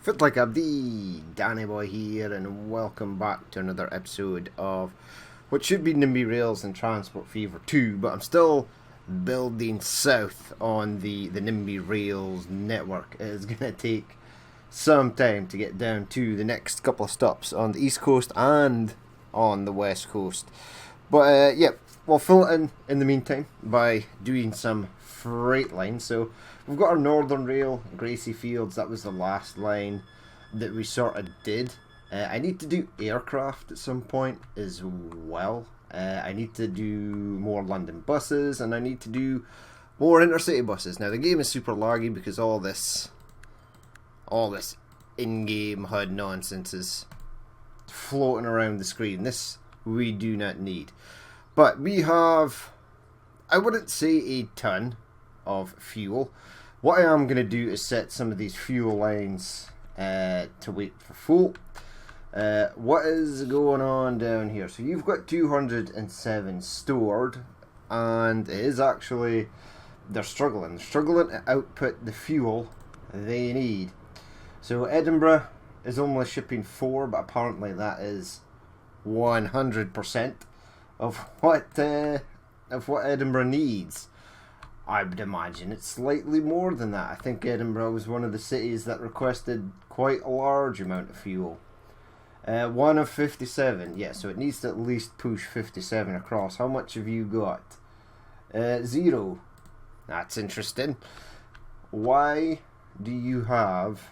Fit like a bee, Danny Boy here, and welcome back to another episode of what should be NIMBY Rails and Transport Fever 2, but I'm still building south on the NIMBY Rails network. It's going to take some time to get down to the next couple of stops on the east coast and on the west coast. But yeah, we'll fill it in the meantime by doing some freight lines. So we've got our Northern Rail, Gracie Fields. That was the last line that we sort of did. I need to do aircraft at some point as well. I need to do more London buses, and I need to do more intercity buses. Now the game is super laggy because all this in-game HUD nonsense is floating around the screen. This we do not need. But we have, I wouldn't say a ton of fuel. What I am going to do is set some of these fuel lines to wait for full. What is going on down here? So you've got 207 stored, and it is actually, they're struggling to output the fuel they need. So Edinburgh is only shipping 4, but apparently that is 100% of what Edinburgh needs. I would imagine it's slightly more than that. I think Edinburgh was one of the cities that requested quite a large amount of fuel. 1 of 57. Yeah, so it needs to at least push 57 across. How much have you got? 0. That's interesting. Why do you have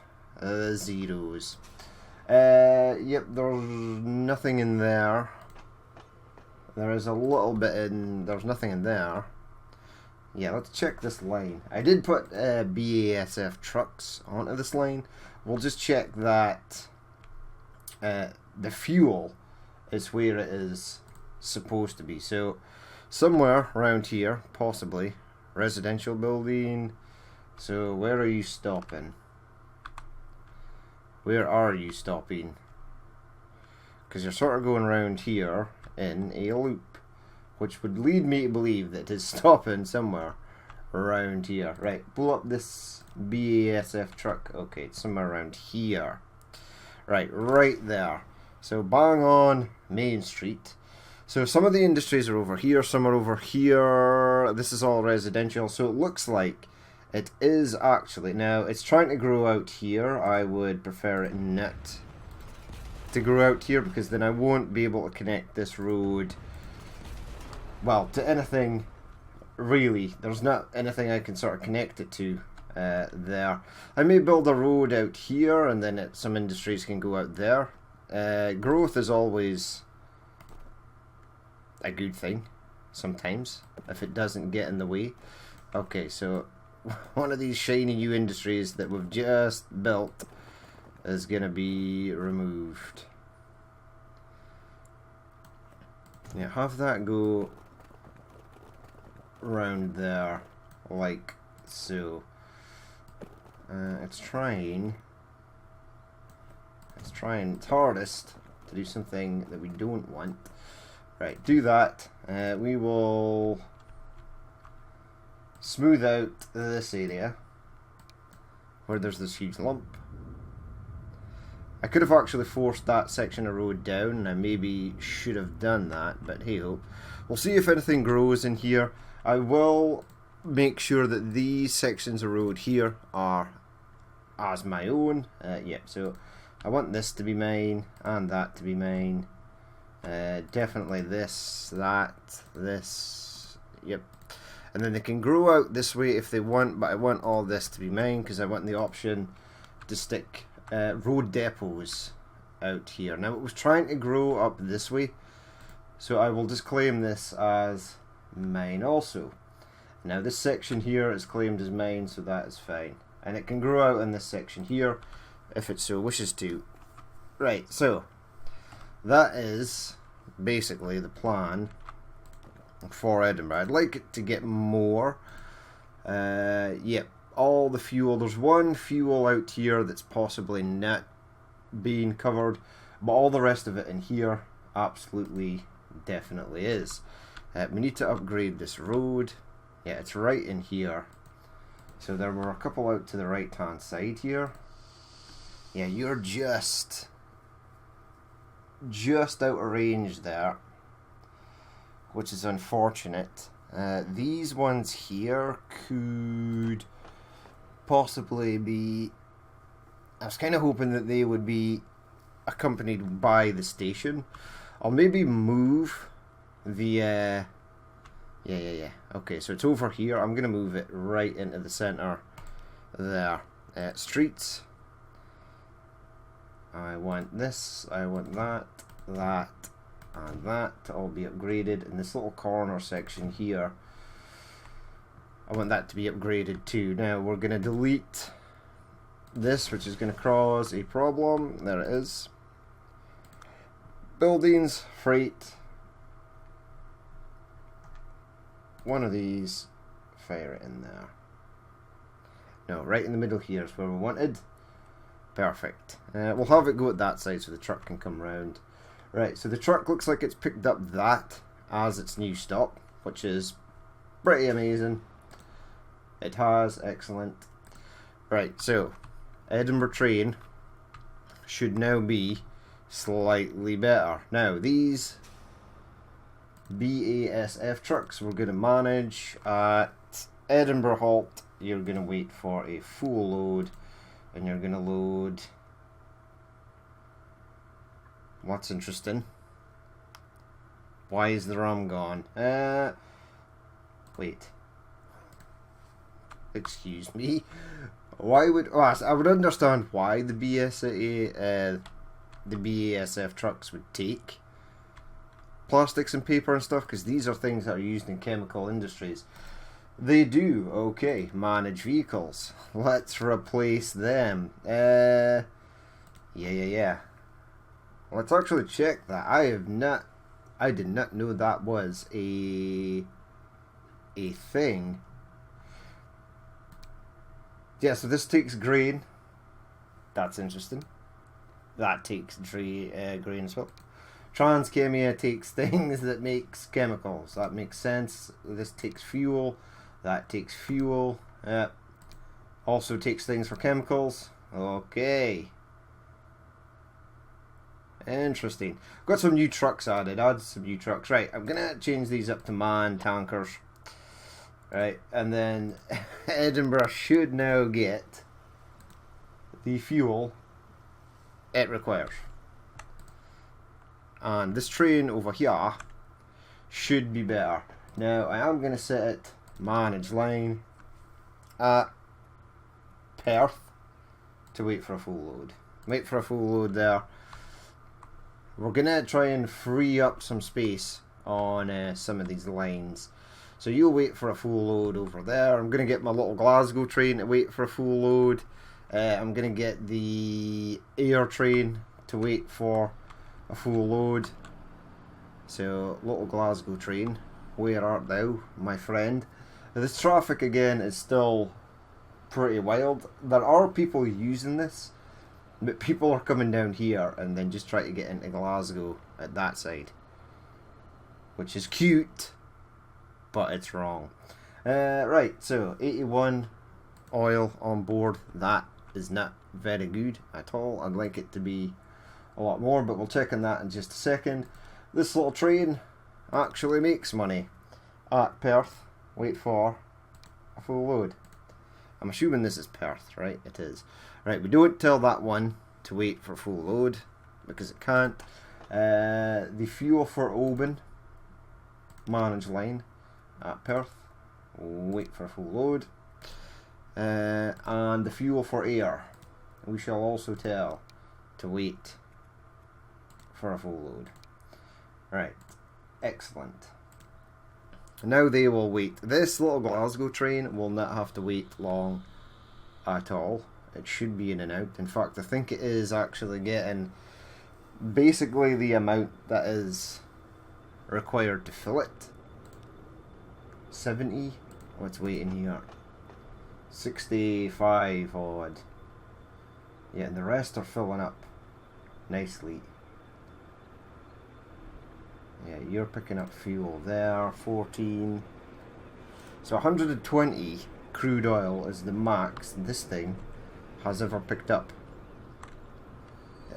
zeros? Yep, there's nothing in there. There is a little bit in... There's nothing in there. Yeah, let's check this line. I did put BASF trucks onto this line. We'll just check that the fuel is where it is supposed to be. So, somewhere around here, possibly, residential building. So, where are you stopping? Where are you stopping? Because you're sort of going around here in a loop, which would lead me to believe that it is stopping somewhere around here. Right, pull up this BASF truck. Okay, it's somewhere around here. Right there. So bang on Main Street. So some of the industries are over here, some are over here. This is all residential, so it looks like it is actually... Now, it's trying to grow out here. I would prefer it not to grow out here, because then I won't be able to connect this road, well, to anything really. There's not anything I can sort of connect it to there. I may build a road out here, and then some industries can go out there. Growth is always a good thing sometimes, if it doesn't get in the way. Okay, so one of these shiny new industries that we've just built is going to be removed. Yeah, have that go around there, like so. It's trying its hardest to do something that we don't want. Right, do that. We will smooth out this area where there's this huge lump. I could have actually forced that section of road down, and I maybe should have done that, but hey ho. We'll see if anything grows in here. I will make sure that these sections of road here are as my own. Yep, so I want this to be mine, and that to be mine. Definitely this, that, this, yep. And then they can grow out this way if they want, but I want all this to be mine, because I want the option to stick road depots out here. Now it was trying to grow up this way, so I will just claim this as mine also. Now this section here is claimed as mine, so that is fine. And it can grow out in this section here, if it so wishes to. Right, so that is basically the plan for Edinburgh. I'd like it to get more. Yep, all the fuel. There's one fuel out here that's possibly not being covered, but all the rest of it in here absolutely definitely is. We need to upgrade this road. Yeah, it's right in here. So there were a couple out to the right hand side here. Yeah, you're just out of range there, which is unfortunate. These ones here could possibly be... I was kind of hoping that they would be accompanied by the station. I'll maybe move the... yeah. Okay, so it's over here. I'm going to move it right into the center there. Streets. I want this, I want that, and that to all be upgraded. And this little corner section here, I want that to be upgraded too. Now we're going to delete this, which is going to cause a problem. There it is. Buildings, freight. One of these, fire it in there. No, right in the middle here is where we wanted. Perfect. We'll have it go at that side so the truck can come round. Right, so the truck looks like it's picked up that as its new stop, which is pretty amazing. It has, excellent. Right, so Edinburgh train should now be slightly better. Now, these BASF trucks we're going to manage at Edinburgh halt. You're going to wait for a full load. And you're going to load... What's interesting? Why is the RAM gone? Wait. Excuse me. Why would... Oh, I would understand why the BASF trucks would take plastics and paper and stuff, because these are things that are used in chemical industries. They do, okay, manage vehicles. Let's replace them. Yeah. Let's actually check that. I did not know that was a thing. Yeah, so this takes grain. That's interesting. That takes grain as well. Transchemia takes things that makes chemicals. That makes sense. This takes fuel. That takes fuel. Also takes things for chemicals. Okay. Interesting. Got some new trucks added. Add some new trucks. Right, I'm going to change these up to man tankers. Right, and then Edinburgh should now get the fuel it requires. And this train over here should be better. Now, I am going to set it manage line at Perth to wait for a full load. Wait for a full load there. We're going to try and free up some space on some of these lines. So you'll wait for a full load over there. I'm going to get my little Glasgow train to wait for a full load. I'm going to get the air train to wait for a full load. So, little Glasgow train, where art thou, my friend? This traffic again is still pretty wild. There are people using this, but people are coming down here and then just try to get into Glasgow at that side, which is cute, but it's wrong. Right, so 81 oil on board. That is not very good at all. I'd like it to be a lot more, but we'll check on that in just a second. This little train actually makes money at Perth. Wait for a full load. I'm assuming this is Perth, right? It is. Right, we don't tell that one to wait for full load because it can't. The fuel for Oban, manage line at Perth. Wait for a full load. And the fuel for air, we shall also tell to wait for a full load. Right, excellent. Now they will wait. This little Glasgow train will not have to wait long at all. It should be in and out. In fact, I think it is actually getting basically the amount that is required to fill it. 70. What's waiting here? 65 odd. Yeah, and the rest are filling up nicely. Yeah, you're picking up fuel there, 14. So 120 crude oil is the max this thing has ever picked up.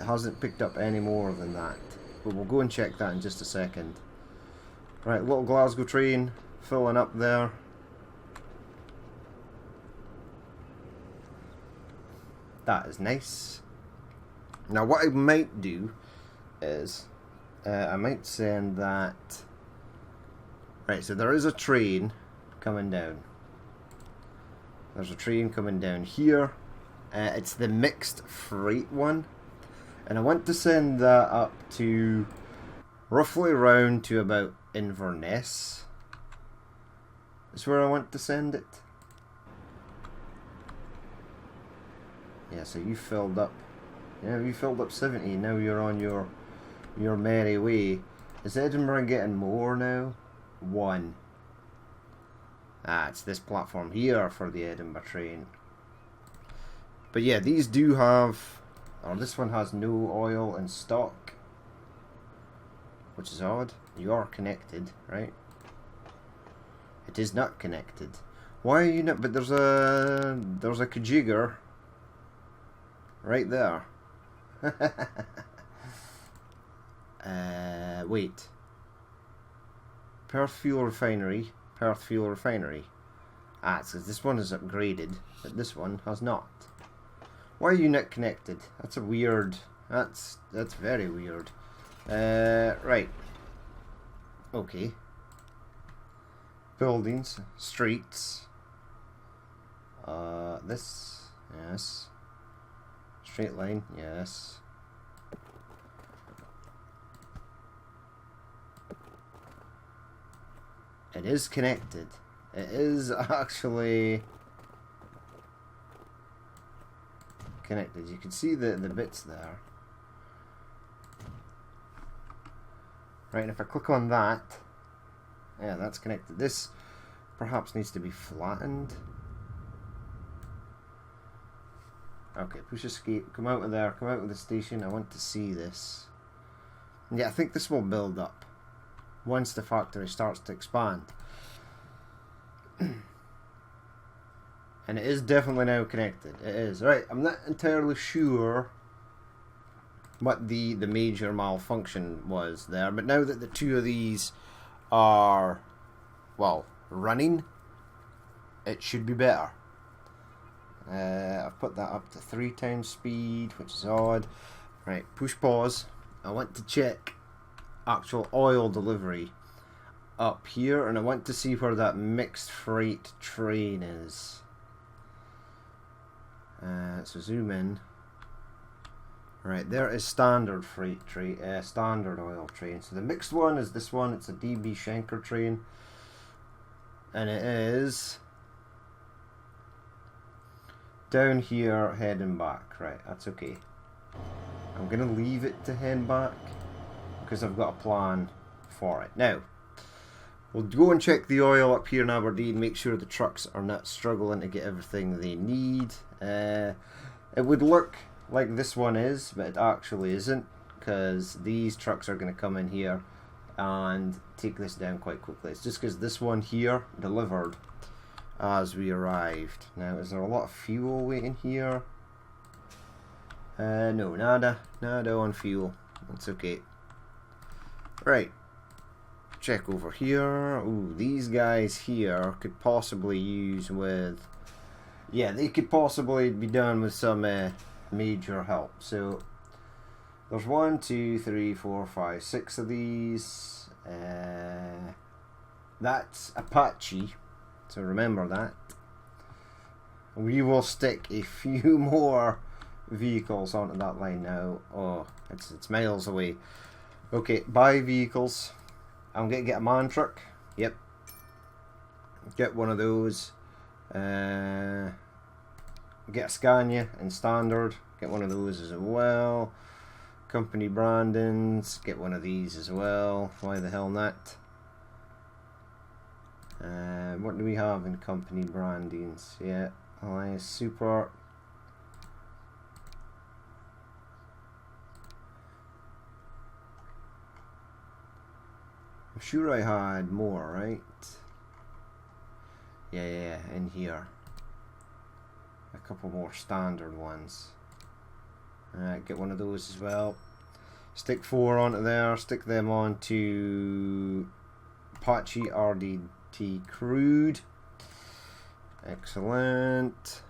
hasn't picked up any more than that. But we'll go and check that in just a second. Right, little Glasgow train filling up there. That is nice. Now what I might do is I might send that. Right, so there is a train coming down. There's a train coming down here. It's the mixed freight one. And I want to send that up to roughly around to about Inverness. Is where I want to send it. Yeah, so you filled up. Yeah, you filled up 70. Now you're on your merry way. Is Edinburgh getting more now? 1. Ah, it's this platform here for the Edinburgh train. But yeah, these do have, or this one has no oil in stock, which is odd. You are connected, right? It is not connected. Why are you not? But there's a Kajigger right there. Wait. Perth Fuel Refinery. Perth Fuel Refinery. Ah, it says this one is upgraded, but this one has not. Why are you not connected? That's a weird. That's very weird. Right. Okay. Buildings, streets. This, yes. Straight line, yes. It is connected. It is actually connected. You can see the bits there. Right, and if I click on that, yeah, that's connected. This perhaps needs to be flattened. Okay, push escape, come out of there, come out of the station. I want to see this. Yeah, I think this will build up once the factory starts to expand. And it is definitely now connected. It is. Right, I'm not entirely sure what the major malfunction was there, but now that the two of these are, well, running, it should be better. I've put that up to 3 times speed, which is odd. Right, push pause. I want to check actual oil delivery up here, and I want to see where that mixed freight train is. So zoom in. Right, there is standard freight train, standard oil train. So the mixed one is this one. It's a DB Schenker train, and it is down here heading back. Right, that's okay. I'm gonna leave it to head back because I've got a plan for it. Now, we'll go and check the oil up here in Aberdeen, make sure the trucks are not struggling to get everything they need. It would look like this one is, but it actually isn't, because these trucks are going to come in here and take this down quite quickly. It's just because this one here delivered as we arrived. Now, is there a lot of fuel waiting here? No, nada on fuel. That's okay. Right, check over here. Ooh, these guys here could possibly use with, yeah, they could possibly be done with some major help. So there's 1, 2, 3, 4, 5, 6 of these. That's Apache, so remember that. We will stick a few more vehicles onto that line now. Oh, it's miles away. Okay, buy vehicles. I'm gonna get a man truck. Yep. Get one of those. Get a Scania in standard. Get one of those as well. Company brandings. Get one of these as well. Why the hell not? What do we have in company brandings? Yeah, Alliance Super. I'm sure I had more, right? Yeah, in here. A couple more standard ones. Get one of those as well. Stick 4 onto there. Stick them onto Apache RDT Crude. Excellent.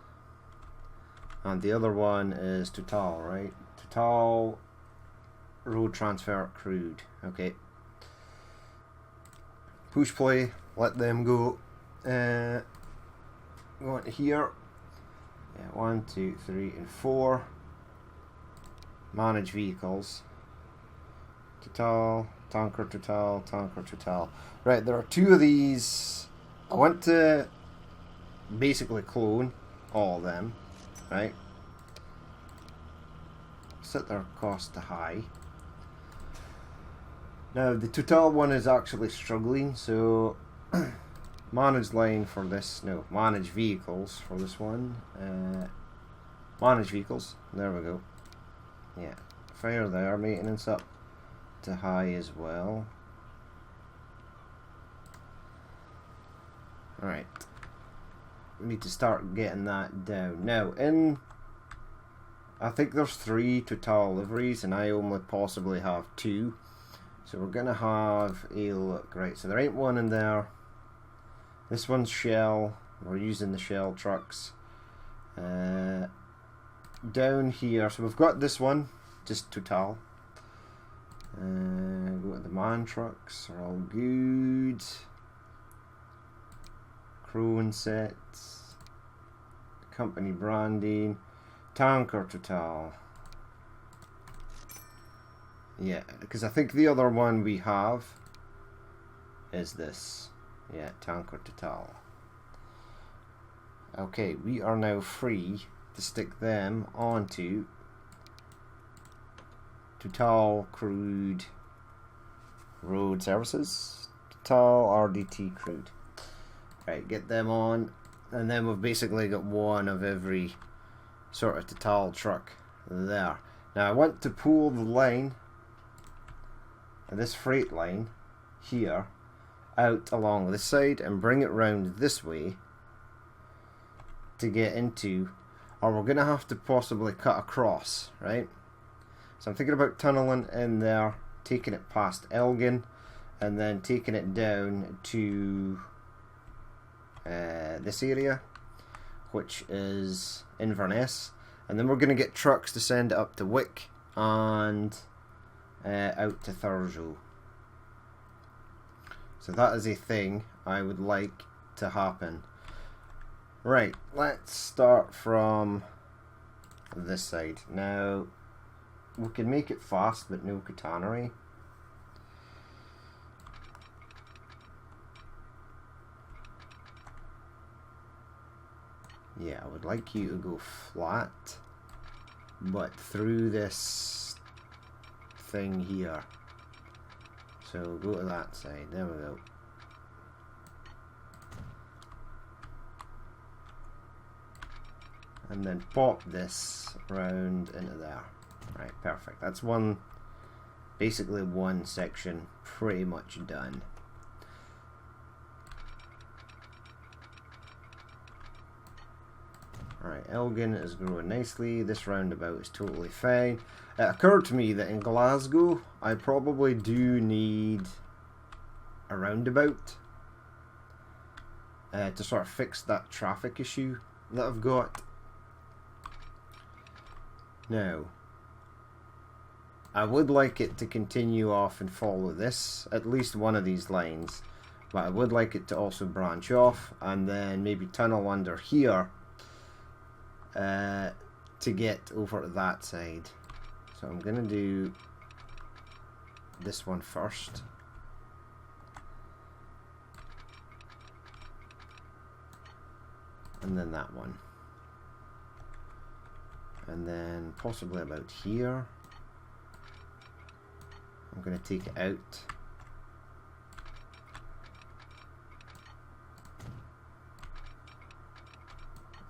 And the other one is Total, right? Total Road Transfer Crude. Okay. Push play. Let them go. Go into here. Yeah, 1, 2, 3, and 4. Manage vehicles. Total, tanker, total, tanker, total. Right, there are 2 of these. I want to basically clone all of them, right? Set their cost to high. Now the total one is actually struggling, so manage line for this. No, manage vehicles for this one. Manage vehicles. There we go. Yeah, fire there. Maintenance up to high as well. Alright. We need to start getting that down. Now, I think there's 3 total liveries, and I only possibly have 2. So we're going to have a look. Right, so there ain't one in there. This one's Shell. We're using the Shell trucks. Down here, so we've got this one, just Total. Go to the MAN trucks, are all good. Crone sets, company branding, tanker Total. Yeah, because I think the other one we have is this. Yeah, tanker Total. Okay, we are now free to stick them onto Total Crude Road Services, Total RDT Crude. Right, get them on, and then we've basically got one of every sort of Total truck there. Now I want to pull the line, this freight line here, out along this side and bring it round this way to get into, or we're going to have to possibly cut across, right? So I'm thinking about tunneling in there, taking it past Elgin, and then taking it down to this area, which is Inverness, and then we're going to get trucks to send it up to Wick and out to Thurso. So that is a thing I would like to happen. Right, let's start from this side. Now, we can make it fast, but no catenary. Yeah, I would like you to go flat, but through this thing here. So go to that side. There we go. And then pop this round into there. Right, perfect. That's one, basically one section pretty much done. Alright, Elgin is growing nicely. This roundabout is totally fine. It occurred to me that in Glasgow I probably do need a roundabout to sort of fix that traffic issue that I've got. Now, I would like it to continue off and follow this, at least one of these lines, but I would like it to also branch off and then maybe tunnel under here to get over to that side. So I'm going to do this one first. And then that one. And then possibly about here. I'm going to take it out.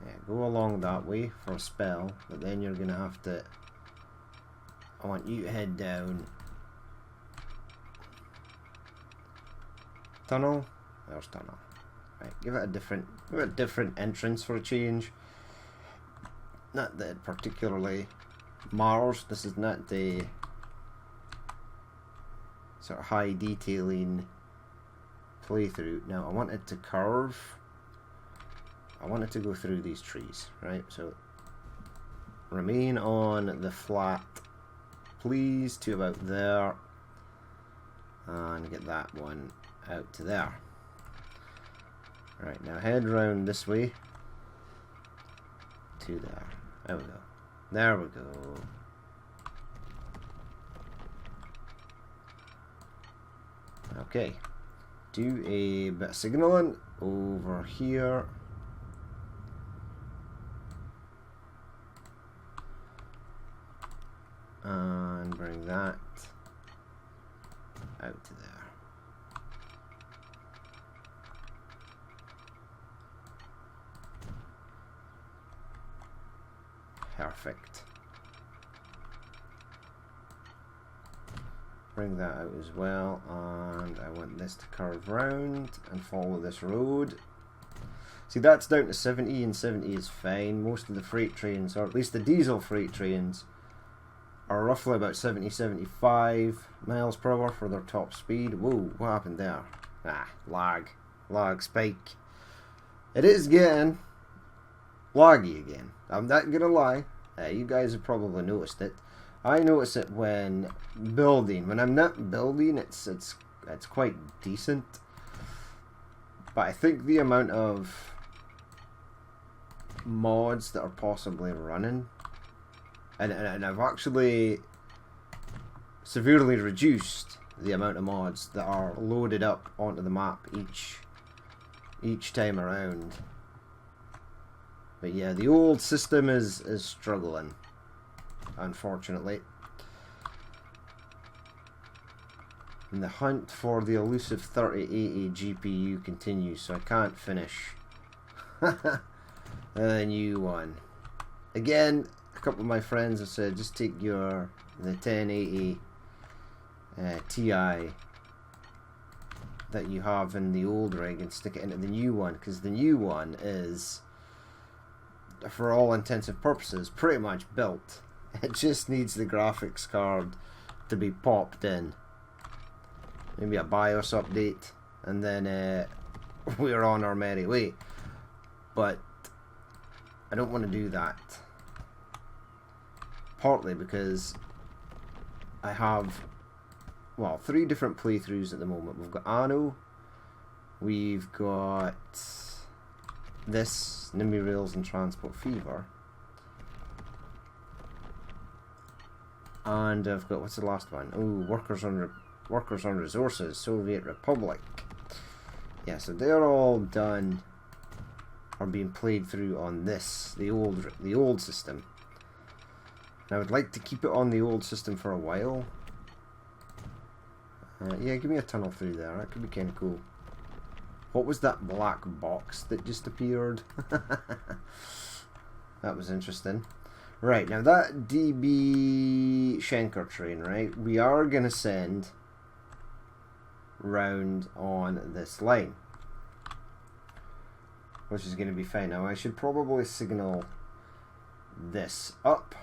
Yeah, go along that way for a spell, but then you're going to have to, I want you to head down. Tunnel? There's tunnel. Right, give it a different entrance for a change. Not that it particularly Mars. This is not the sort of high detailing playthrough. Now I want it to curve. I want it to go through these trees, right? So remain on the flat, please, to about there, and get that one out to there. Right, now head round this way to there. There we go. There we go. Okay. Do a bit of signaling over here. And bring that out to there. Perfect. Bring that out as well, and I want this to curve round and follow this road. See, that's down to 70, and 70 is fine. Most of the freight trains, or at least the diesel freight trains, are roughly about 70-75 miles per hour for their top speed. Whoa, what happened there? Ah, lag spike. It is getting laggy again. I'm not gonna lie. You guys have probably noticed it. I notice it when building. When I'm not building, it's quite decent. But I think the amount of mods that are possibly running, and I've actually severely reduced the amount of mods that are loaded up onto the map each time around. But yeah, the old system is struggling, unfortunately. And the hunt for the elusive 3080 GPU continues, so I can't finish the new one. Again, a couple of my friends have said just take the 1080 Ti that you have in the old rig and stick it into the new one, because the new one is, for all intents and purposes, pretty much built. It just needs the graphics card to be popped in. Maybe a BIOS update, and then we're on our merry way. But I don't want to do that. Partly because I have, well, 3 different playthroughs at the moment. We've got Anno, we've got this, NIMBY Rails and Transport Fever, and I've got, what's the last one? Oh, Workers on Resources, Soviet Republic. Yeah, so they're all done, or being played through on this, the old system. And I would like to keep it on the old system for a while. Yeah, give me a tunnel through there. That could be kind of cool. What was that black box that just appeared? That was interesting. Right, now that DB Schenker train, right, we are going to send round on this line, which is going to be fine. Now I should probably signal this up.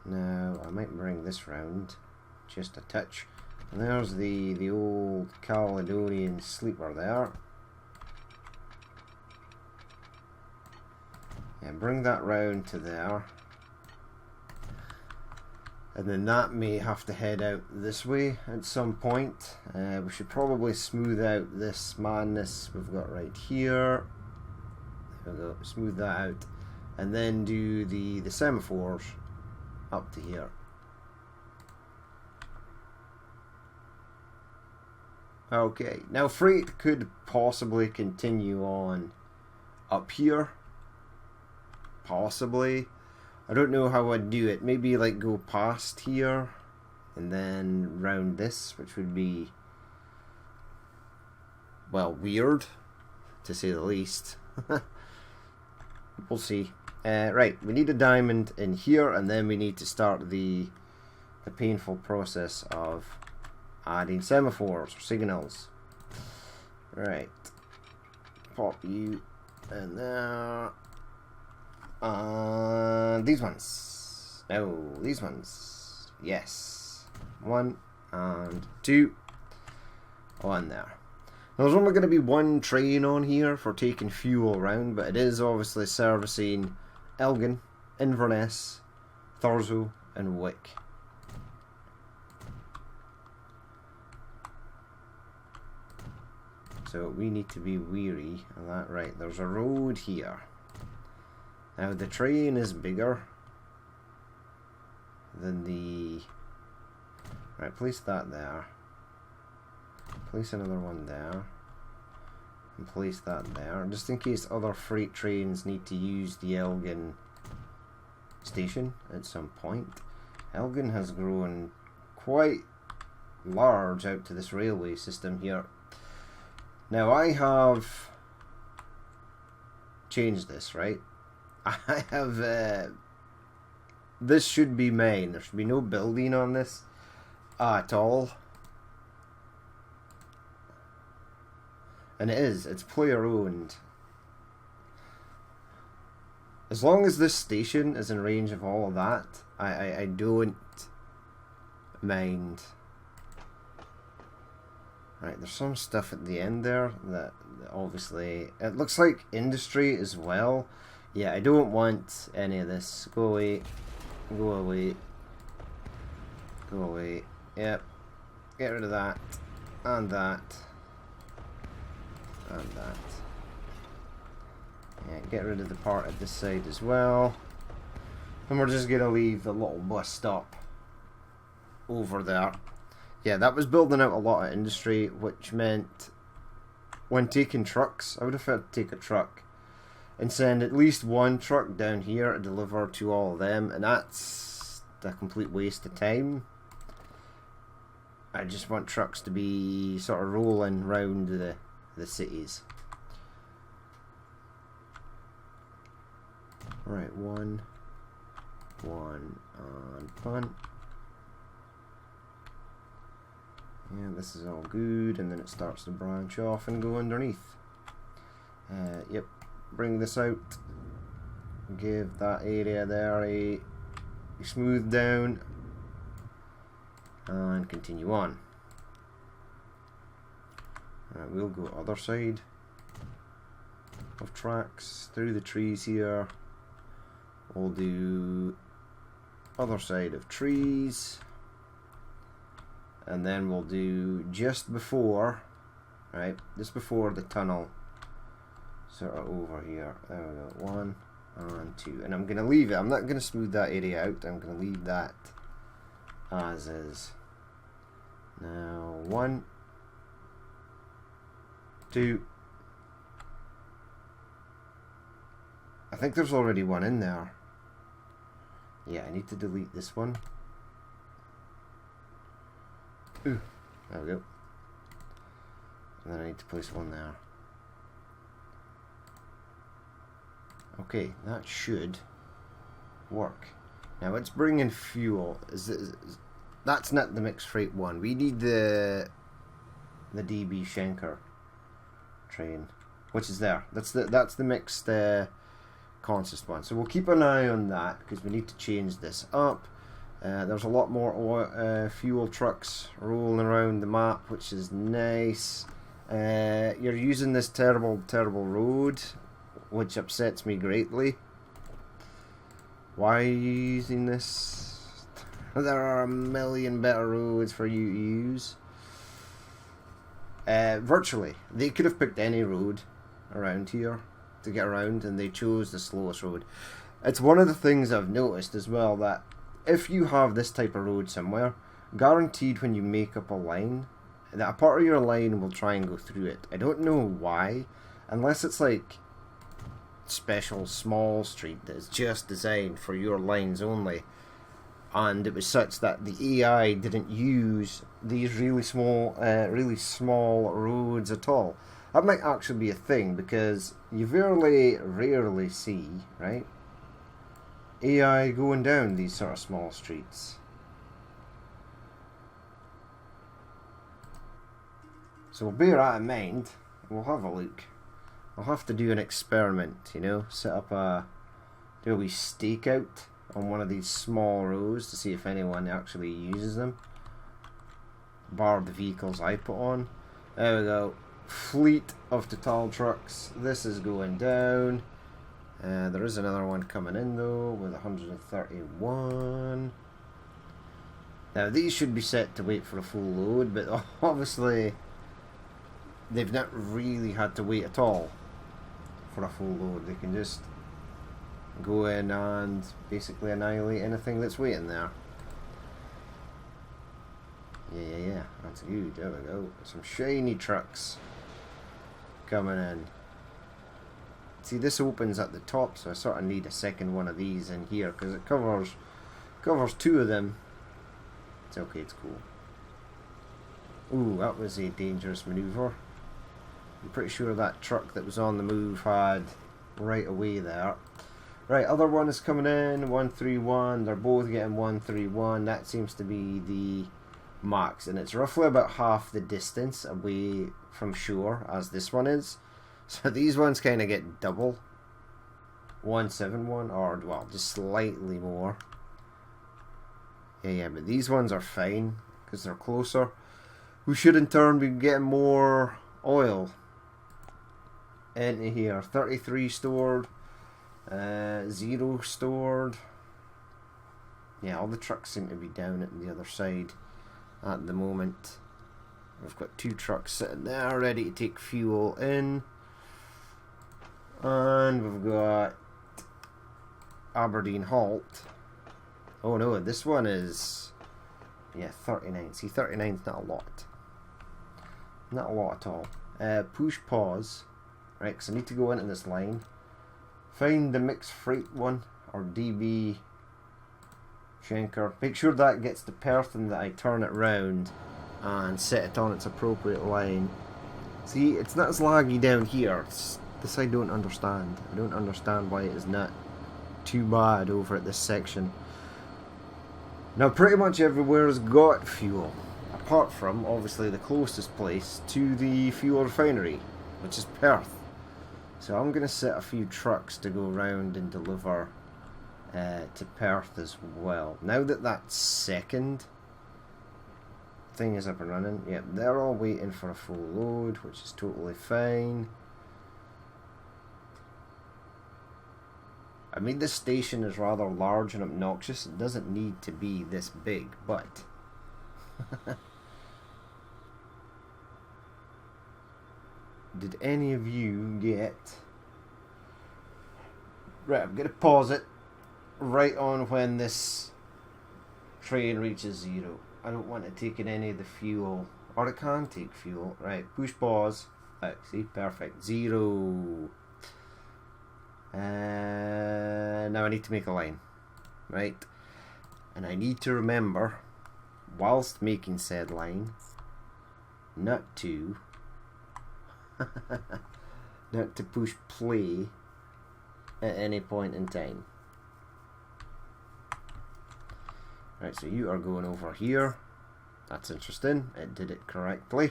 Now I might bring this round just a touch. And there's the old Caledonian sleeper there. And bring that round to there. And then that may have to head out this way at some point. We should probably smooth out this madness we've got right here. There we go, smooth that out. And then do the semaphores up to here. Okay, now freight could possibly continue on up here. Possibly. I don't know how I'd do it. Maybe like go past here and then round this, which would be, well, weird to say the least. We'll see. Right, we need a diamond in here, and then we need to start the painful process of adding semaphores or signals. Right, pop you in there. And these ones. No, these ones. Yes. 1 and 2 on there. Now, there's only going to be one train on here for taking fuel around, but it is obviously servicing Elgin, Inverness, Thurso and Wick. So we need to be weary of that. Right, there's a road here. Now the train is bigger than the... Right, place that there. Place another one there. And place that there. Just in case other freight trains need to use the Elgin station at some point. Elgin has grown quite large out to this railway system here. Now I have changed this, right? I have this should be mine. There should be no building on this at all. And it is, it's player owned. As long as this station is in range of all of that, I don't mind. Right, there's some stuff at the end there that obviously, it looks like industry as well. Yeah, I don't want any of this. Go away. Go away. Go away. Yep. Get rid of that. And that. And that. Yeah, get rid of the part at this side as well. And we're just going to leave the little bus stop over there. Yeah, that was building out a lot of industry, which meant when taking trucks, I would have had to take a truck and send at least one truck down here to deliver to all of them, and that's a complete waste of time. I just want trucks to be sort of rolling round the cities. Right, one, and punt. Yeah, this is all good, and then it starts to branch off and go underneath. Yep, bring this out. Give that area there a smooth down, and continue on. Right, we'll go other side of tracks through the trees here. We'll do other side of trees. And then we'll do just before, right, just before the tunnel, sort of over here. There we go, 1 and 2. And I'm going to leave it. I'm not going to smooth that area out. I'm going to leave that as is. Now, 1, 2. I think there's already one in there. Yeah, I need to delete this one. Ooh, there we go. And then I need to place one there. Okay, that should work. Now let's bring in fuel. That's not the mixed freight one. We need the DB Schenker train, which is there. That's the mixed consist one. So we'll keep an eye on that because we need to change this up. There's a lot more fuel trucks rolling around the map, which is nice. You're using this terrible road, which upsets me greatly. Why are you using this? There are a million better roads for you to use. Virtually, they could have picked any road around here to get around, and they chose the slowest road. It's one of the things I've noticed as well, that if you have this type of road somewhere, guaranteed when you make up a line, that a part of your line will try and go through it. I don't know why, unless it's like special small street that is just designed for your lines only, and it was such that the AI didn't use these really small roads at all. That might actually be a thing, because you rarely see, right, AI going down these sort of small streets. So we'll bear that in mind. We'll have a look. I'll have to do an experiment, you know, set up a do a wee stakeout on one of these small rows to see if anyone actually uses them. Bar the vehicles I put on. There we go. Fleet of Total trucks. This is going down. There is another one coming in though with 131. Now these should be set to wait for a full load, but obviously they've not really had to wait at all for a full load. They can just go in and basically annihilate anything that's waiting there. Yeah, that's good. There we go. Some shiny trucks coming in. See, this opens at the top, so I sort of need a second one of these in here because it covers two of them. It's okay, it's cool. Ooh, that was a dangerous maneuver. I'm pretty sure that truck that was on the move had right away there. Right, other one is coming in, 131. They're both getting 131. That seems to be the max, and it's roughly about half the distance away from shore as this one is. So these ones kind of get double 171, or well, just slightly more. Yeah, but these ones are fine because they're closer. We should in turn be getting more oil into here. 33 stored, 0 stored. Yeah, all the trucks seem to be down at the other side at the moment. We've got 2 trucks sitting there ready to take fuel in. And we've got Aberdeen Halt. Oh no, this one is, yeah, 39. See, 39's not a lot. Not a lot at all. Push pause. Right, because I need to go into this line. Find the mixed freight one, or DB Schenker. Make sure that gets to Perth and that I turn it round and set it on its appropriate line. See, it's not as laggy down here. This I don't understand. I don't understand why it is not too bad over at this section. Now pretty much everywhere has got fuel, apart from obviously the closest place to the fuel refinery, which is Perth. So I'm going to set a few trucks to go around and deliver to Perth as well. Now that that second thing is up and running, yep, they're all waiting for a full load, which is totally fine. I mean, this station is rather large and obnoxious. It doesn't need to be this big, but did any of you get... Right, I'm going to pause it right on when this train reaches 0. I don't want it taking any of the fuel, or it can take fuel. Right, push pause. See, perfect. 0. Now I need to make a line, right? And I need to remember, whilst making said line, not to push play at any point in time. Right, so you are going over here. That's interesting. It did it correctly.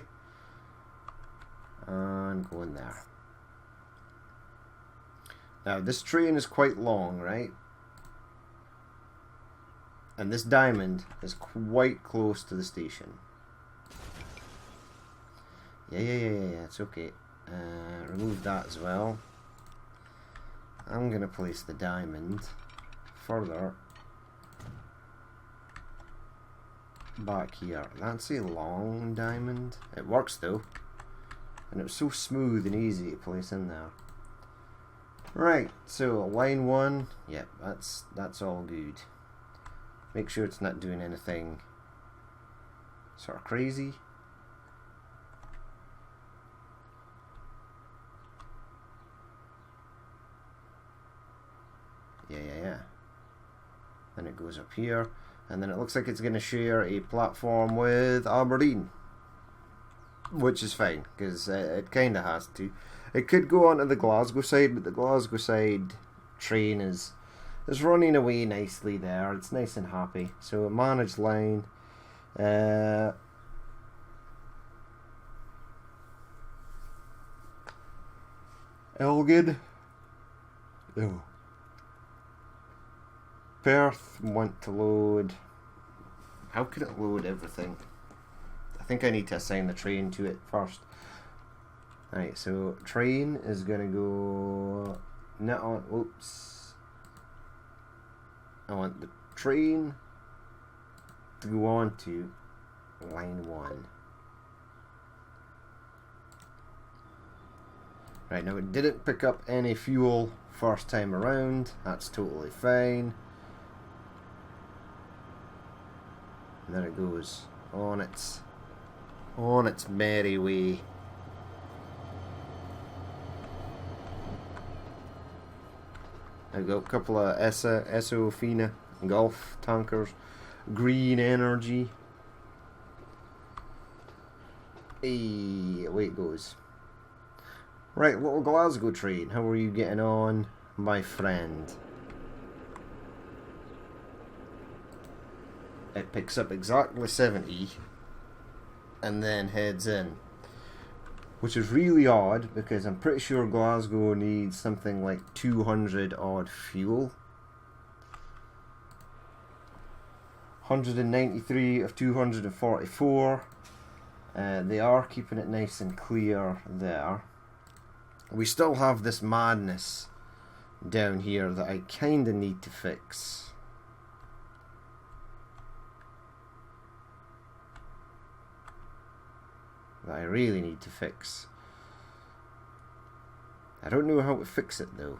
And going there. Now this train is quite long, right? And this diamond is quite close to the station. Yeah, it's okay. Remove that as well. I'm going to place the diamond further back here. That's a long diamond. It works though. And it was so smooth and easy to place in there. Right, so line 1, yep, that's all good. Make sure it's not doing anything sort of crazy. Yeah. Then it goes up here, and then it looks like it's going to share a platform with Aberdeen, which is fine, because it kind of has to. It could go on to the Glasgow side, but the Glasgow side train is running away nicely there. It's nice and happy. So manage line. Elgin. Oh. Perth want to load. How can it load everything? I think I need to assign the train to it first. Alright, so train is gonna go not on. Oops. I want the train to go on to line 1. Right, now it didn't pick up any fuel first time around. That's totally fine. And there it goes on its merry way. I've got a couple of Esso Fina Gulf tankers, green energy. Hey, away it goes. Right, little Glasgow train, how are you getting on, my friend? It picks up exactly 70 and then heads in. Which is really odd because I'm pretty sure Glasgow needs something like 200 odd fuel. 193 of 244. They are keeping it nice and clear there. We still have this madness down here that I kinda need to fix. That I really need to fix. I don't know how to fix it though.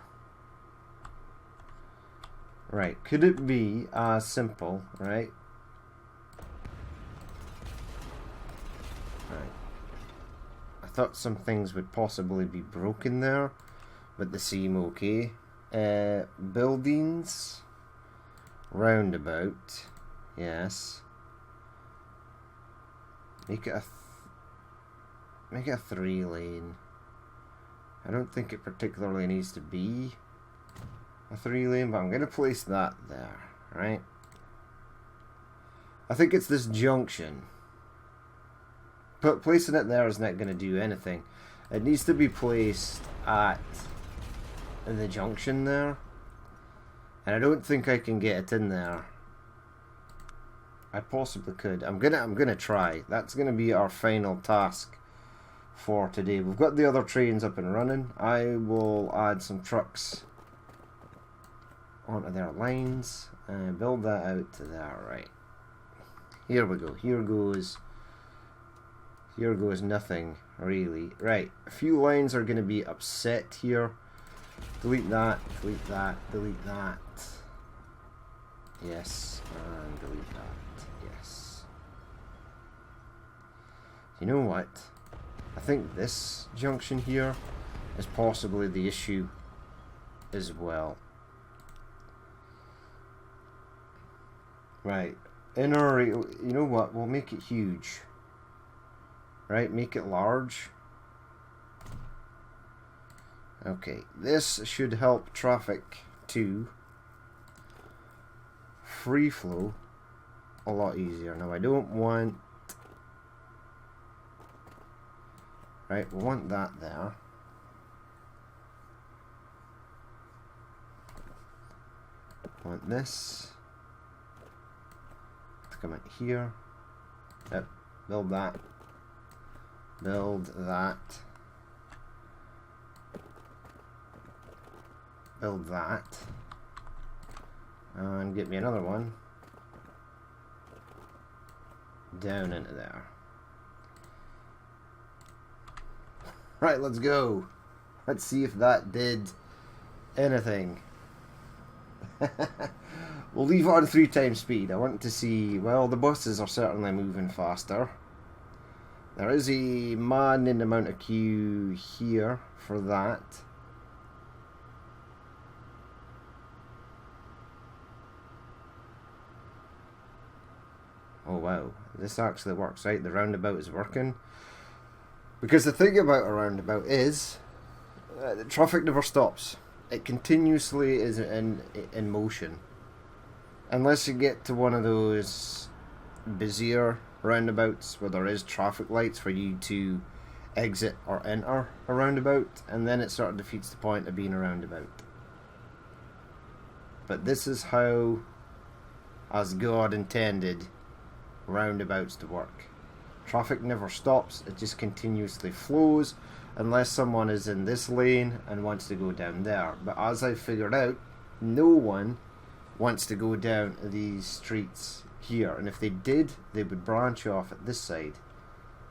Right, could it be as simple, right? Right. I thought some things would possibly be broken there, but they seem okay. Buildings, roundabout, yes. Make it a 3-lane. I don't think it particularly needs to be a 3-lane, but I'm going to place that there, right? I think it's this junction. But placing it there is not going to do anything. It needs to be placed at the junction there. And I don't think I can get it in there. I possibly could. I'm gonna try. That's gonna be our final task for today. We've got the other trains up and running. I will add some trucks onto their lines and build that out to there. Right, here we go. Here goes nothing really. Right, a few lines are going to be upset here. Delete that, delete that, delete that. Yes, and delete that. Yes. You know what? I think this junction here is possibly the issue as well. Right, inner, you know what, we'll make it huge. Right, make it large. Okay, this should help traffic to free flow a lot easier. Now I don't want, right, we want that there. Want this to come in here. Yep, build that. Build that. Build that. And get me another one down into there. Right, let's go. Let's see if that did anything. We'll leave it on 3 times speed. I want to see, well, the buses are certainly moving faster. There is a maddening amount of queue here for that. Oh wow, this actually works, right? The roundabout is working. Because the thing about a roundabout is, the traffic never stops. It continuously is in motion. Unless you get to one of those busier roundabouts where there is traffic lights for you to exit or enter a roundabout, and then it sort of defeats the point of being a roundabout. But this is how as God intended roundabouts to work. Traffic never stops, it just continuously flows unless someone is in this lane and wants to go down there. But as I figured out, no one wants to go down these streets here, and if they did, they would branch off at this side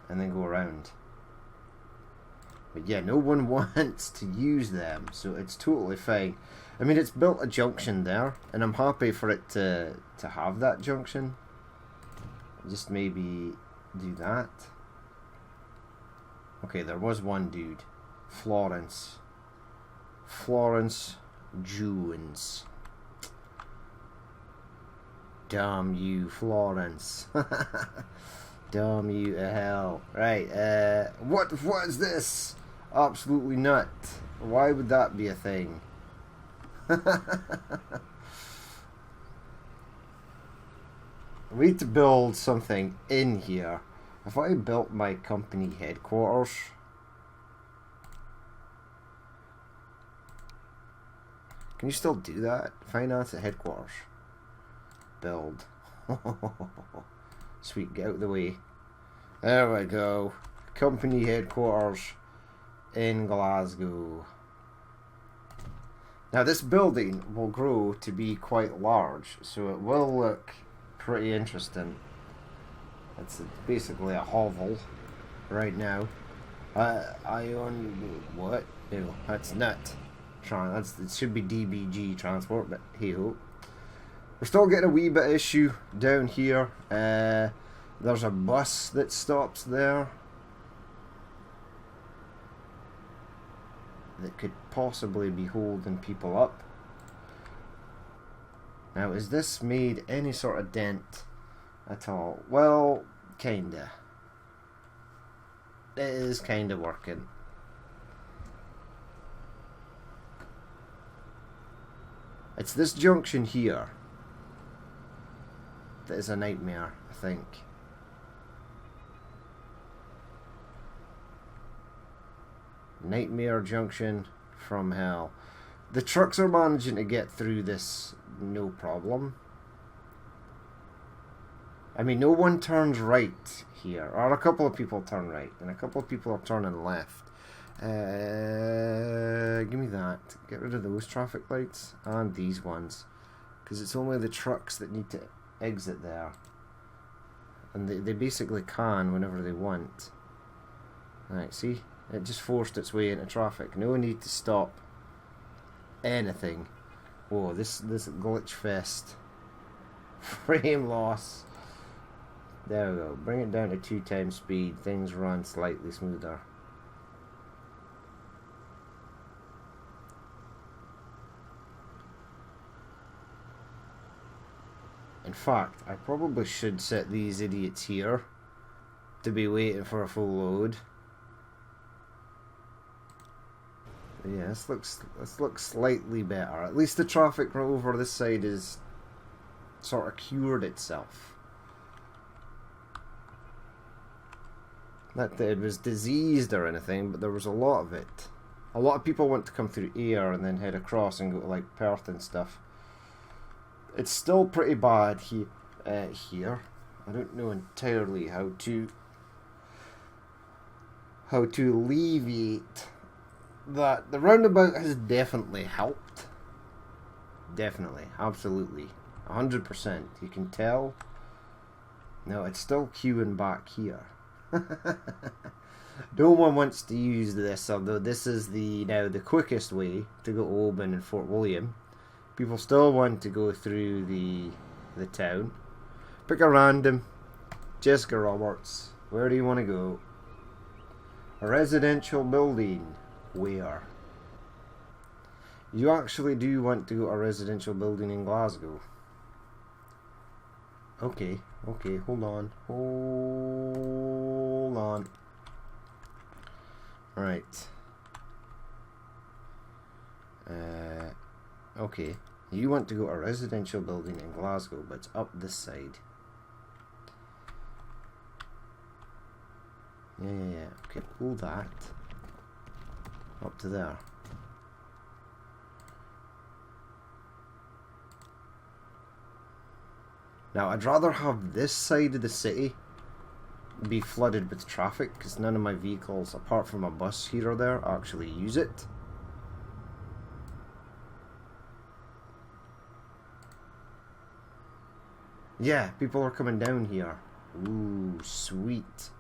and then go around. But yeah, no one wants to use them, so it's totally fine. I mean, it's built a junction there, and I'm happy for it to have that junction. Just maybe do that. Okay, there was one dude. Florence Jones. Damn you, Florence. Damn you to hell. Right, what is this? Absolutely not. Why would that be a thing? We need to build something in here. If I built my company headquarters, can you still do that? Finance at headquarters. Build. Sweet, get out of the way. There we go. Company headquarters in Glasgow. Now this building will grow to be quite large, so it will look pretty interesting. It's basically a hovel right now. I own what? No, that's not. It should be DBG transport, but hey ho. We're still getting a wee bit of issue down here. There's a bus that stops there that could possibly be holding people up. Now, is this made any sort of dent at all? Well, kinda. It is kinda working. It's this junction here that is a nightmare, I think. Nightmare junction from hell. The trucks are managing to get through this no problem. I mean, no one turns right here. Or a couple of people turn right, and a couple of people are turning left. Give me that. Get rid of those traffic lights and these ones, because it's only the trucks that need to exit there, and they basically can whenever they want. Right, see? It just forced its way into traffic. No need to stop anything. Whoa, this glitch fest. Frame loss. There we go. Bring it down to 2 times speed. Things run slightly smoother. In fact, I probably should set these idiots here to be waiting for a full load. But yeah, this looks slightly better. At least the traffic over this side is sort of cured itself. Not that it was diseased or anything, but there was a lot of it. A lot of people want to come through Ayr and then head across and go to like Perth and stuff. It's still pretty bad here. I don't know entirely how to alleviate that. The roundabout has definitely helped. Definitely, absolutely, 100%. You can tell. No, it's still queuing back here. No one wants to use this, although this is now the quickest way to go to Oban and Fort William. People still want to go through the town. Pick a random. Jessica Roberts. Where do you want to go? A residential building. Where? You actually do want to go to a residential building in Glasgow. Okay, hold on. Hold on. Right. Okay. You want to go to a residential building in Glasgow, but it's up this side. Yeah. Okay, pull that up to there. Now, I'd rather have this side of the city be flooded with traffic, because none of my vehicles, apart from a bus here or there, actually use it. Yeah, people are coming down here. Ooh, sweet.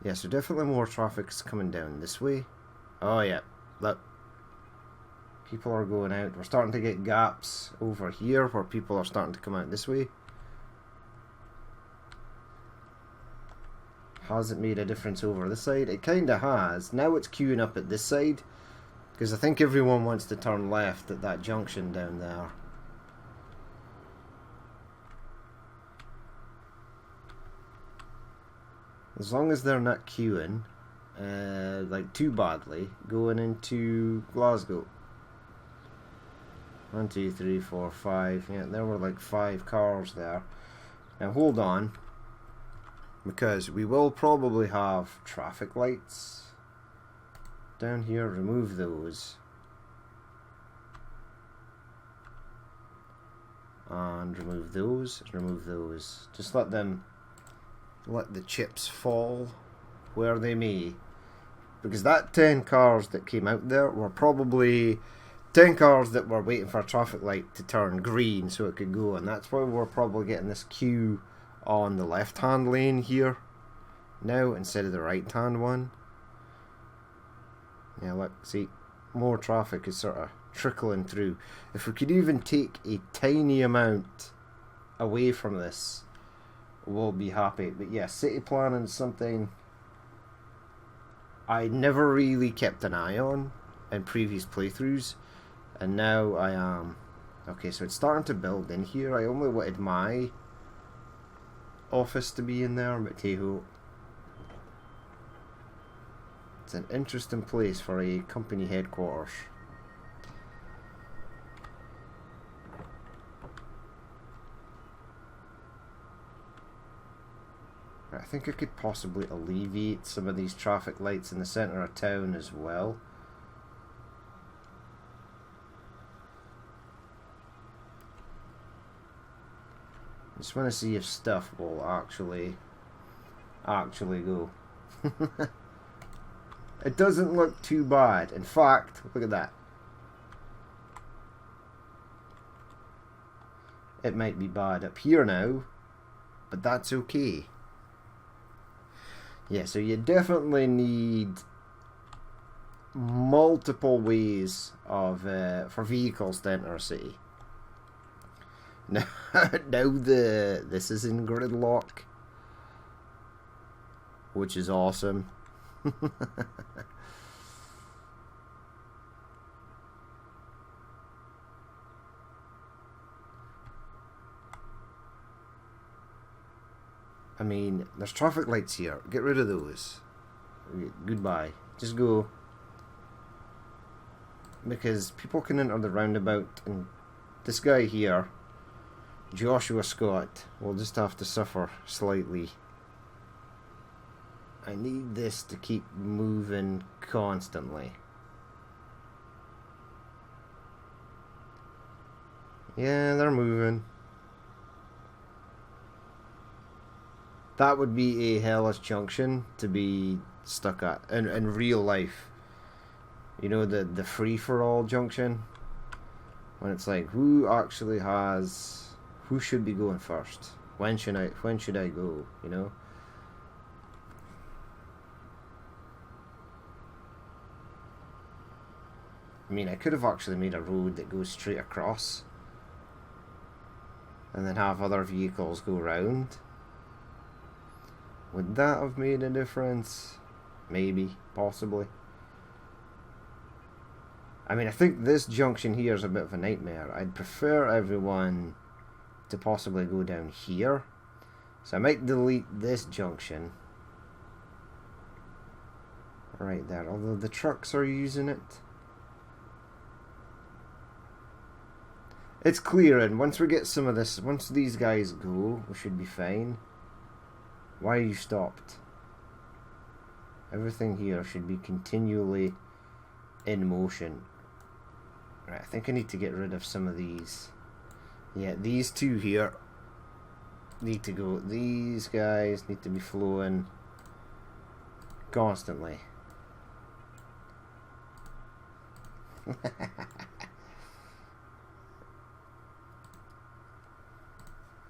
Yeah, so definitely more traffic is coming down this way. Oh yeah, look. People are going out. We're starting to get gaps over here where people are starting to come out this way. Has it made a difference over this side? It kinda has. Now it's queuing up at this side, because I think everyone wants to turn left at that junction down there. As long as they're not queuing like too badly going into Glasgow. 1, 2, 3, 4, 5. Yeah, there were like 5 cars there. Now hold on, because we will probably have traffic lights down here. Remove those. And remove those. Remove those. Just let the chips fall where they may. Because that 10 cars that came out there were probably 10 cars that were waiting for a traffic light to turn green so it could go, and that's why we're probably getting this queue on the left hand lane here now instead of the right hand one. Yeah, look, see, more traffic is sort of trickling through. If we could even take a tiny amount away from this, we'll be happy. But yeah, city planning is something I never really kept an eye on in previous playthroughs, and now I am. Okay, so it's starting to build in here. I only wanted my office to be in there, but hey-ho. It's an interesting place for a company headquarters. I think I could possibly alleviate some of these traffic lights in the centre of town as well. I just want to see if stuff will actually go. It doesn't look too bad. In fact, look at that. It might be bad up here now, but that's okay. Yeah, so you definitely need multiple ways of for vehicles to enter a city. Now, this is in gridlock, which is awesome. I mean, there's traffic lights here. Get rid of those. Goodbye. Just go. Because people can enter the roundabout, and this guy here, Joshua Scott, will just have to suffer slightly. I need this to keep moving constantly. Yeah, they're moving. That would be a hellish junction to be stuck at in real life. You know, the free-for-all junction, when it's like, who should be going first? When should I go? You know. I mean, I could have actually made a road that goes straight across, and then have other vehicles go round. Would that have made a difference? Maybe, possibly. I mean, I think this junction here is a bit of a nightmare. I'd prefer everyone to possibly go down here. So I might delete this junction right there, although the trucks are using it. It's clearing. Once we get once these guys go, we should be fine. Why are you stopped? Everything here should be continually in motion. Right, I think I need to get rid of some of these. Yeah, these two here need to go. These guys need to be flowing constantly.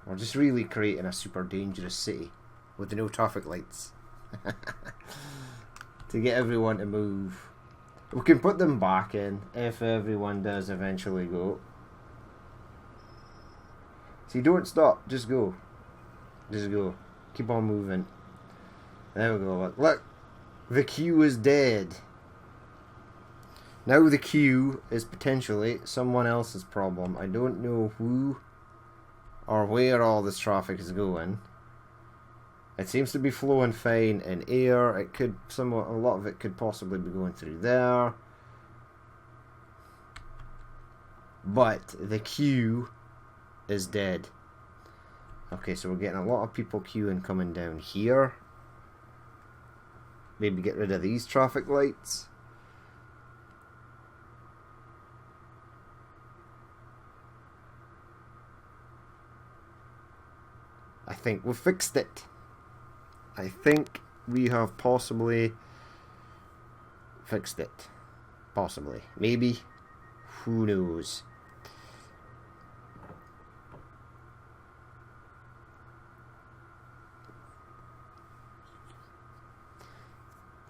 We're just really creating a super dangerous city with no traffic lights to get everyone to move. We can put them back in if everyone does eventually go. See, don't stop, just go. Just go. Keep on moving. There we go. Look, look. The queue is dead. Now the queue is potentially someone else's problem. I don't know who or where all this traffic is going. It seems to be flowing fine in air. It could a lot of it could possibly be going through there. But the queue is dead. Okay, so we're getting a lot of people queuing coming down here. Maybe get rid of these traffic lights. I think we fixed it. I think we have possibly fixed it. Possibly. Maybe. Who knows?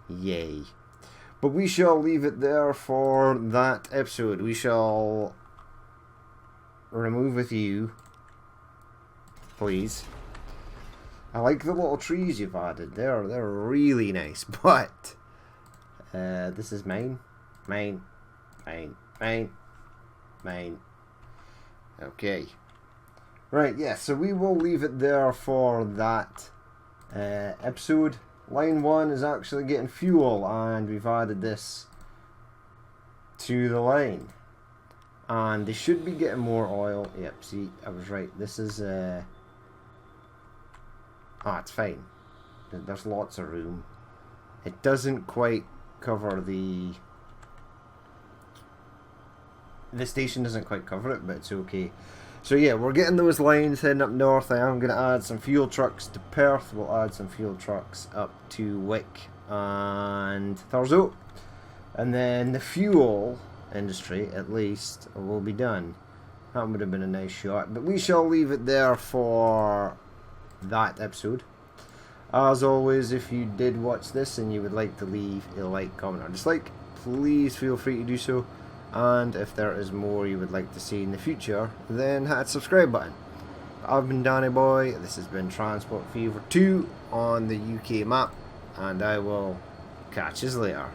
Yay. But we shall leave it there for that episode. We shall remove with you, please. I like the little trees you've added. They're really nice. But this is mine. Mine. Okay. Right, yeah, so we will leave it there for that episode. Line 1 is actually getting fuel, and we've added this to the line. And they should be getting more oil. Yep, see, I was right. This is... it's fine. There's lots of room. It doesn't quite cover the... The station doesn't quite cover it, but it's okay. So yeah, we're getting those lines heading up north. I am going to add some fuel trucks to Perth. We'll add some fuel trucks up to Wick and Thurso. And then the fuel industry, at least, will be done. That would have been a nice shot. But we shall leave it there for that episode. As always, if you did watch this and you would like to leave a like, comment, or dislike, please feel free to do so. And if there is more you would like to see in the future, then hit that subscribe button. I've been Danny Boy, this has been Transport Fever 2 on the UK map, and I will catch you later.